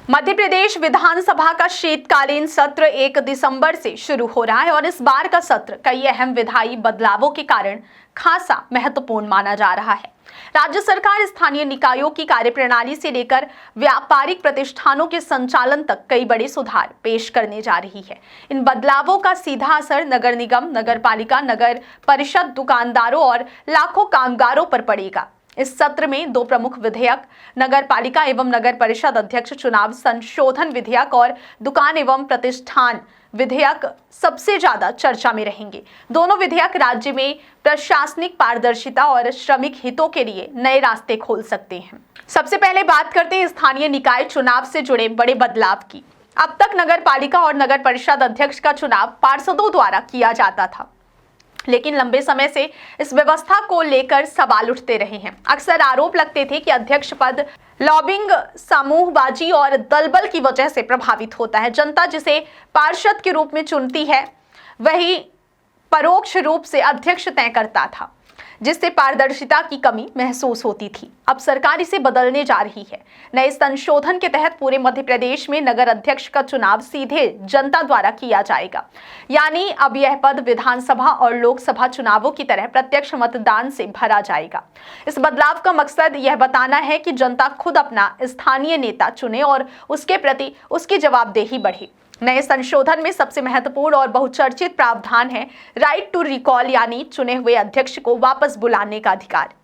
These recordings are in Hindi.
मध्य प्रदेश विधानसभा का शीतकालीन सत्र 1 दिसंबर से शुरू हो रहा है और इस बार का सत्र कई अहम विधायी बदलावों के कारण खासा महत्वपूर्ण माना जा रहा है। राज्य सरकार स्थानीय निकायों की कार्यप्रणाली से लेकर व्यापारिक प्रतिष्ठानों के संचालन तक कई बड़े सुधार पेश करने जा रही है। इन बदलावों का सीधा असर नगर निगम, नगर पालिका, नगर परिषद, दुकानदारों और लाखों कामगारों पर पड़ेगा। इस सत्र में दो प्रमुख विधेयक, नगर पालिका एवं नगर परिषद अध्यक्ष चुनाव संशोधन विधेयक और दुकान एवं प्रतिष्ठान विधेयक सबसे ज्यादा चर्चा में रहेंगे। दोनों विधेयक राज्य में प्रशासनिक पारदर्शिता और श्रमिक हितों के लिए नए रास्ते खोल सकते हैं। सबसे पहले बात करते हैं स्थानीय निकाय चुनाव से जुड़े बड़े बदलाव की। अब तक नगर पालिका और नगर परिषद अध्यक्ष का चुनाव पार्षदों द्वारा किया जाता था, लेकिन लंबे समय से इस व्यवस्था को लेकर सवाल उठते रहे हैं। अक्सर आरोप लगते थे कि अध्यक्ष पद लॉबिंग, समूहबाजी और दलबल की वजह से प्रभावित होता है। जनता जिसे पार्षद के रूप में चुनती है वही परोक्ष रूप से अध्यक्ष तय करता था, जिससे पारदर्शिता की कमी महसूस होती थी। अब सरकार इसे बदलने जा रही है। नए संशोधन के तहत पूरे मध्य प्रदेश में नगर अध्यक्ष का चुनाव सीधे जनता द्वारा किया जाएगा, यानी अब यह पद विधानसभा और लोकसभा चुनावों की तरह प्रत्यक्ष मतदान से भरा जाएगा। इस बदलाव का मकसद यह बताना है कि जनता खुद अपना स्थानीय नेता चुने और उसके प्रति उसकी जवाबदेही बढ़े। नए संशोधन में सबसे महत्वपूर्ण और बहुचर्चित प्रावधान है राइट टू रिकॉल, यानी चुने हुए अध्यक्ष को वापस बुलाने का अधिकार।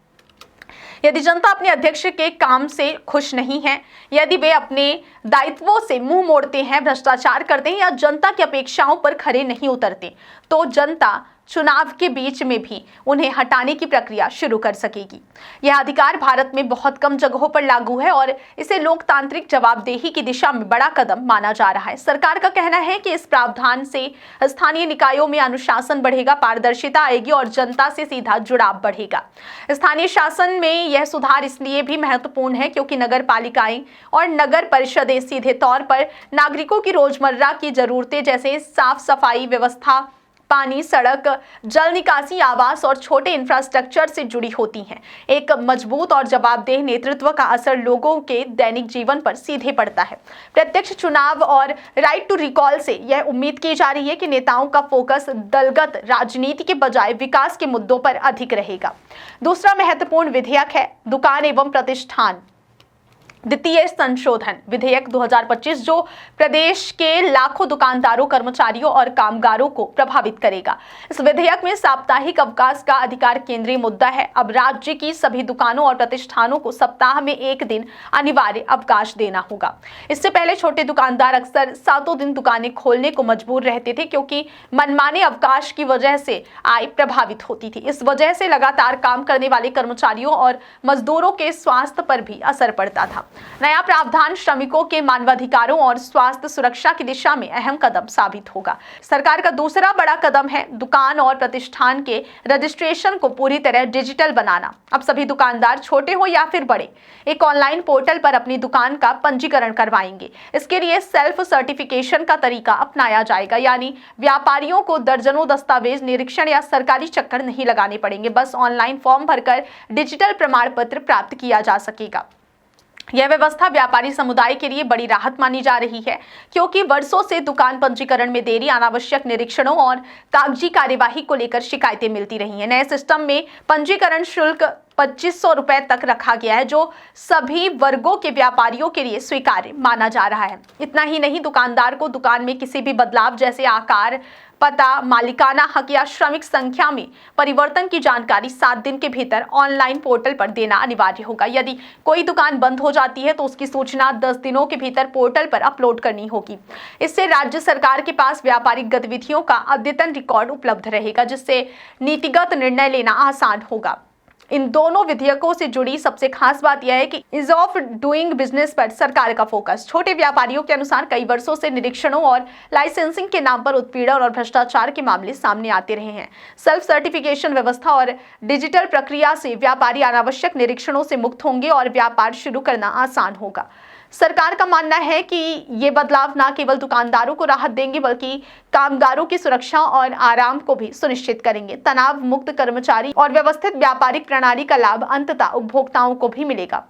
यदि जनता अपने अध्यक्ष के काम से खुश नहीं है, यदि वे अपने दायित्वों से मुंह मोड़ते हैं, भ्रष्टाचार करते हैं या जनता की अपेक्षाओं पर खरे नहीं उतरते, तो जनता चुनाव के बीच में भी उन्हें हटाने की प्रक्रिया शुरू कर सकेगी। यह अधिकार भारत में बहुत कम जगहों पर लागू है और इसे लोकतांत्रिक जवाबदेही की दिशा में बड़ा कदम माना जा रहा है। सरकार का कहना है कि इस प्रावधान से स्थानीय निकायों में अनुशासन बढ़ेगा, पारदर्शिता आएगी और जनता से सीधा जुड़ाव बढ़ेगा। स्थानीय शासन में यह सुधार इसलिए भी महत्वपूर्ण है क्योंकि नगर पालिकाएं और नगर परिषदें सीधे तौर पर नागरिकों की रोजमर्रा की जरूरतें जैसे साफ सफाई व्यवस्था, पानी, सड़क, जल निकासी, आवास और छोटे इंफ्रास्ट्रक्चर से जुड़ी होती हैं। एक मजबूत और जवाबदेह नेतृत्व का असर लोगों के दैनिक जीवन पर सीधे पड़ता है। प्रत्यक्ष चुनाव और राइट टू रिकॉल से यह उम्मीद की जा रही है कि नेताओं का फोकस दलगत राजनीति के बजाय विकास के मुद्दों पर अधिक रहेगा। दूसरा महत्वपूर्ण विधेयक है दुकान एवं प्रतिष्ठान द्वितीय संशोधन विधेयक 2025, जो प्रदेश के लाखों दुकानदारों, कर्मचारियों और कामगारों को प्रभावित करेगा। इस विधेयक में साप्ताहिक अवकाश का अधिकार केंद्रीय मुद्दा है। अब राज्य की सभी दुकानों और प्रतिष्ठानों को सप्ताह में 1 दिन अनिवार्य अवकाश देना होगा। इससे पहले छोटे दुकानदार अक्सर 7 दिन दुकानें खोलने को मजबूर रहते थे क्योंकि मनमाने अवकाश की वजह से आय प्रभावित होती थी। इस वजह से लगातार काम करने वाले कर्मचारियों और मजदूरों के स्वास्थ्य पर भी असर पड़ता था। नया प्रावधान श्रमिकों के मानवाधिकारों और स्वास्थ्य सुरक्षा की दिशा में अहम कदम साबित होगा। सरकार का दूसरा बड़ा कदम है दुकान और प्रतिष्ठान के रजिस्ट्रेशन को पूरी तरह डिजिटल बनाना। अब सभी दुकानदार, छोटे हो या फिर बड़े, एक ऑनलाइन पोर्टल पर अपनी दुकान का पंजीकरण करवाएंगे। इसके लिए सेल्फ सर्टिफिकेशन का तरीका अपनाया जाएगा, यानी व्यापारियों को दर्जनों दस्तावेज, निरीक्षण या सरकारी चक्कर नहीं लगाने पड़ेंगे। बस ऑनलाइन फॉर्म भरकर डिजिटल प्रमाण पत्र प्राप्त किया जा सकेगा। यह व्यवस्था व्यापारी समुदाय के लिए बड़ी राहत मानी जा रही है क्योंकि वर्षों से दुकान पंजीकरण में देरी, अनावश्यक निरीक्षणों और कागजी कार्यवाही को लेकर शिकायतें मिलती रही हैं। नए सिस्टम में पंजीकरण शुल्क 2500 रुपए तक रखा गया है, जो सभी वर्गों के व्यापारियों के लिए स्वीकार्य माना जा रहा है। इतना ही नहीं, दुकानदार को दुकान में किसी भी बदलाव जैसे आकार, पता, मालिकाना हक या श्रमिक संख्या में परिवर्तन की जानकारी 7 दिन के भीतर ऑनलाइन पोर्टल पर देना अनिवार्य होगा। यदि कोई दुकान बंद हो जाती है तो उसकी सूचना 10 दिनों के भीतर पोर्टल पर अपलोड करनी होगी। इससे राज्य सरकार के पास व्यापारिक गतिविधियों का अद्यतन रिकॉर्ड उपलब्ध रहेगा, जिससे नीतिगत निर्णय लेना आसान होगा। इन दोनों विधेयकों से जुड़ी सबसे खास बात यह है कि इज ऑफ डूइंग बिजनेस पर सरकार का फोकस। छोटे व्यापारियों के अनुसार कई वर्षों से निरीक्षणों और लाइसेंसिंग के नाम पर उत्पीड़न और भ्रष्टाचार के मामले सामने आते रहे हैं। सेल्फ सर्टिफिकेशन व्यवस्था और डिजिटल प्रक्रिया से व्यापारी अनावश्यक निरीक्षणों से मुक्त होंगे और व्यापार शुरू करना आसान होगा। सरकार का मानना है कि ये बदलाव न केवल दुकानदारों को राहत देंगे बल्कि कामगारों की सुरक्षा और आराम को भी सुनिश्चित करेंगे। तनाव मुक्त कर्मचारी और व्यवस्थित व्यापारिक प्रणाली का लाभ अंततः उपभोक्ताओं को भी मिलेगा।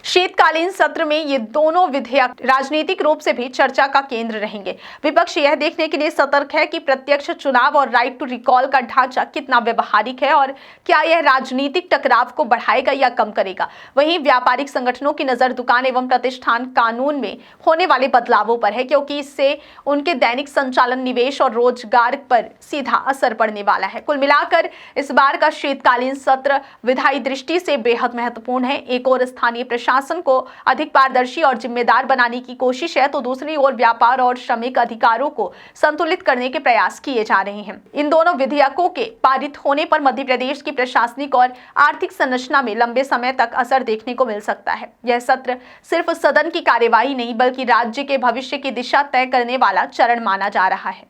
शीतकालीन सत्र में ये दोनों विधेयक राजनीतिक रूप से भी चर्चा का केंद्र रहेंगे। विपक्ष यह देखने के लिए सतर्क है कि प्रत्यक्ष चुनाव और राइट टू रिकॉल का ढांचा कितना व्यवहारिक है और क्या यह राजनीतिक टकराव को बढ़ाएगा या कम करेगा। वहीं व्यापारिक संगठनों की नजर दुकान एवं प्रतिष्ठान कानून में होने वाले बदलावों पर है, क्योंकि इससे उनके दैनिक संचालन, निवेश और रोजगार पर सीधा असर पड़ने वाला है। कुल मिलाकर इस बार का शीतकालीन सत्र विधायी दृष्टि से बेहद महत्वपूर्ण है। एक और स्थानीय प्रशासन को अधिक पारदर्शी और जिम्मेदार बनाने की कोशिश है, तो दूसरी ओर व्यापार और श्रमिक अधिकारों को संतुलित करने के प्रयास किए जा रहे हैं। इन दोनों विधेयकों के पारित होने पर मध्य प्रदेश की प्रशासनिक और आर्थिक संरचना में लंबे समय तक असर देखने को मिल सकता है। यह सत्र सिर्फ सदन की कार्यवाही नहीं, बल्कि राज्य के भविष्य की दिशा तय करने वाला चरण माना जा रहा है।